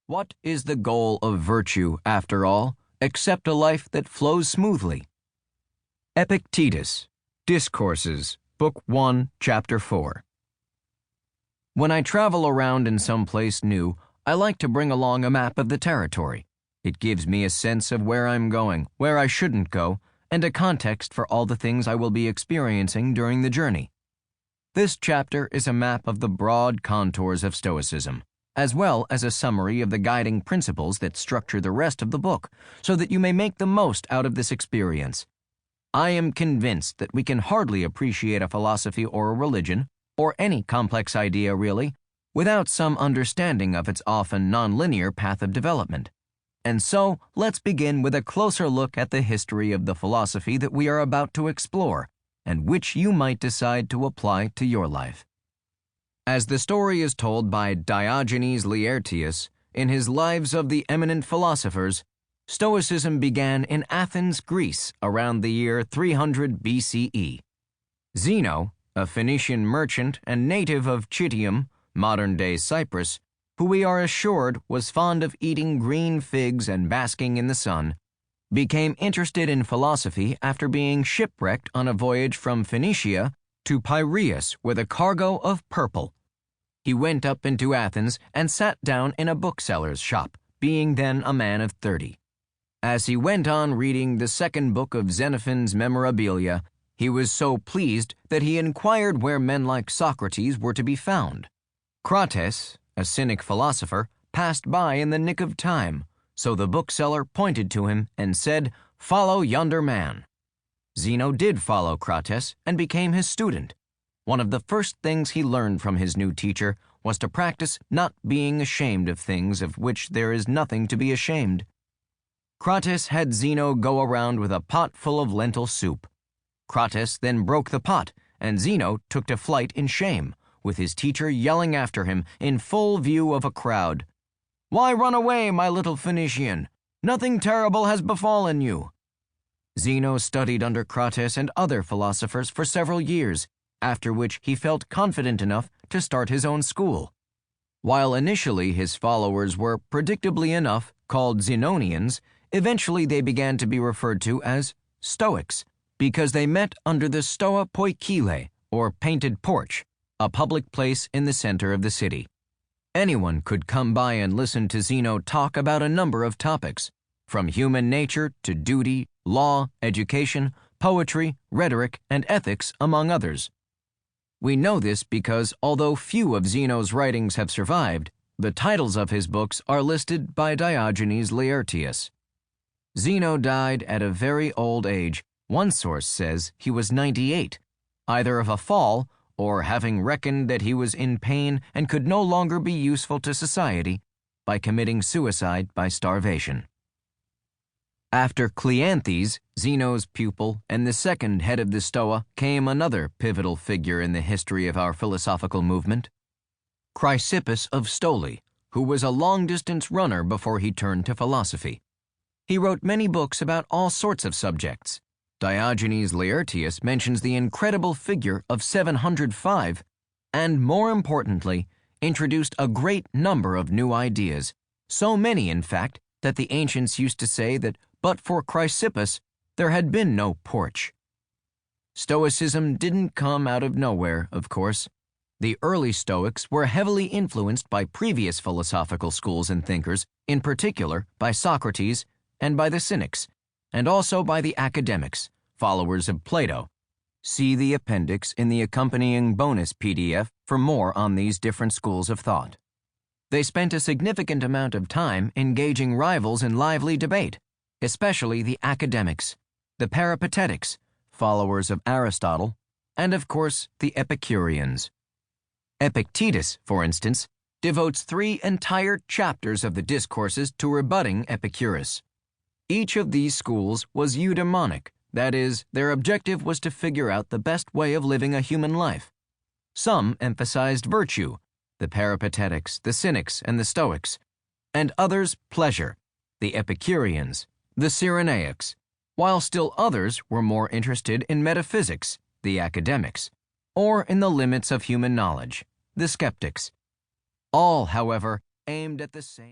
What is the goal of virtue, after all, except a life that flows smoothly? Epictetus, Discourses, Book 1, Chapter 4. When I travel around in some place new, I like to bring along a map of the territory. It gives me a sense of where I'm going, where I shouldn't go, and a context for all the things I will be experiencing during the journey. This chapter is a map of the broad contours of Stoicism, as well as a summary of the guiding principles that structure the rest of the book, so that you may make the most out of this experience. I am convinced that we can hardly appreciate a philosophy or a religion, or any complex idea really, without some understanding of its often nonlinear path of development. And so, let's begin with a closer look at the history of the philosophy that we are about to explore, and which you might decide to apply to your life. As the story is told by Diogenes Laertius in his Lives of the Eminent Philosophers, Stoicism began in Athens, Greece, around the year 300 BCE. Zeno, a Phoenician merchant and native of Citium, modern-day Cyprus, who we are assured was fond of eating green figs and basking in the sun, became interested in philosophy after being shipwrecked on a voyage from Phoenicia to Piraeus with a cargo of purple. He went up into Athens and sat down in a bookseller's shop, being then a man of 30. As he went on reading the second book of Xenophon's Memorabilia, he was so pleased that he inquired where men like Socrates were to be found. Crates, a cynic philosopher, passed by in the nick of time, so the bookseller pointed to him and said, "Follow yonder man." Zeno did follow Crates and became his student. One of the first things he learned from his new teacher was to practice not being ashamed of things of which there is nothing to be ashamed. Crates had Zeno go around with a pot full of lentil soup. Crates then broke the pot, and Zeno took to flight in shame, with his teacher yelling after him in full view of a crowd, "Why run away, my little Phoenician? Nothing terrible has befallen you." Zeno studied under Crates and other philosophers for several years, after which he felt confident enough to start his own school. While initially his followers were, predictably enough, called Zenonians, eventually they began to be referred to as Stoics, because they met under the Stoa Poikile, or painted porch, a public place in the center of the city. Anyone could come by and listen to Zeno talk about a number of topics, from human nature to duty, law, education, poetry, rhetoric, and ethics, among others. We know this because, although few of Zeno's writings have survived, the titles of his books are listed by Diogenes Laertius. Zeno died at a very old age. One source says he was 98, either of a fall or having reckoned that he was in pain and could no longer be useful to society, by committing suicide by starvation. After Cleanthes, Zeno's pupil and the second head of the Stoa, came another pivotal figure in the history of our philosophical movement, Chrysippus of Stoli, who was a long-distance runner before he turned to philosophy. He wrote many books about all sorts of subjects. Diogenes Laertius mentions the incredible figure of 705, and more importantly, introduced a great number of new ideas, so many, in fact, that the ancients used to say that but for Chrysippus, there had been no porch. Stoicism didn't come out of nowhere, of course. The early Stoics were heavily influenced by previous philosophical schools and thinkers, in particular by Socrates and by the Cynics, and also by the academics, followers of Plato. See the appendix in the accompanying bonus PDF for more on these different schools of thought. They spent a significant amount of time engaging rivals in lively debate, especially the academics, the Peripatetics, followers of Aristotle, and of course the Epicureans. Epictetus, for instance, devotes 3 entire chapters of the Discourses to rebutting Epicurus. Each of these schools was eudaimonic, that is, their objective was to figure out the best way of living a human life. Some emphasized virtue, the Peripatetics, the Cynics, and the Stoics, and others pleasure, the Epicureans, the Cyrenaics, while still others were more interested in metaphysics, the academics, or in the limits of human knowledge, the skeptics. All, however, aimed at the same